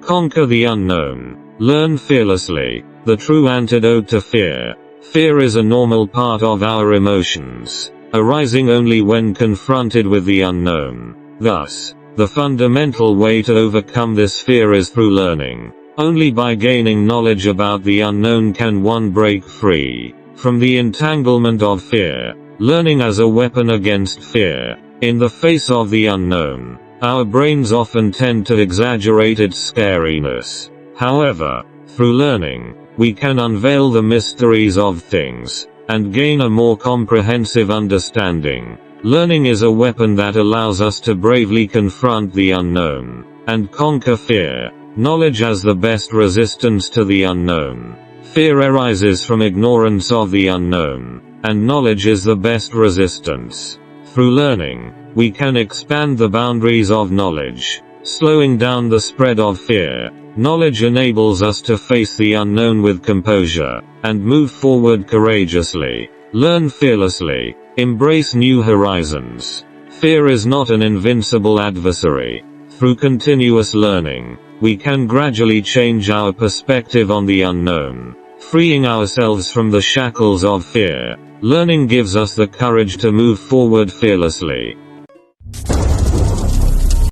Conquer the unknown. Learn fearlessly. The true antidote to fear. Fear is a normal part of our emotions, arising only when confronted with the unknown. Thus, the fundamental way to overcome this fear is through learning. Only by gaining knowledge about the unknown can one break free from the entanglement of fear. Learning as a weapon against fear. In the face of the unknown, our brains often tend to exaggerate its scariness. However, through learning, we can unveil the mysteries of things, and gain a more comprehensive understanding. Learning is a weapon that allows us to bravely confront the unknown, and conquer fear. Knowledge as the best resistance to the unknown. Fear arises from ignorance of the unknown, and knowledge is the best resistance. Through learning, we can expand the boundaries of knowledge, slowing down the spread of fear. Knowledge enables us to face the unknown with composure, and move forward courageously. Learn fearlessly. Embrace new horizons. Fear is not an invincible adversary. Through continuous learning, we can gradually change our perspective on the unknown, freeing ourselves from the shackles of fear. Learning gives us the courage to move forward fearlessly,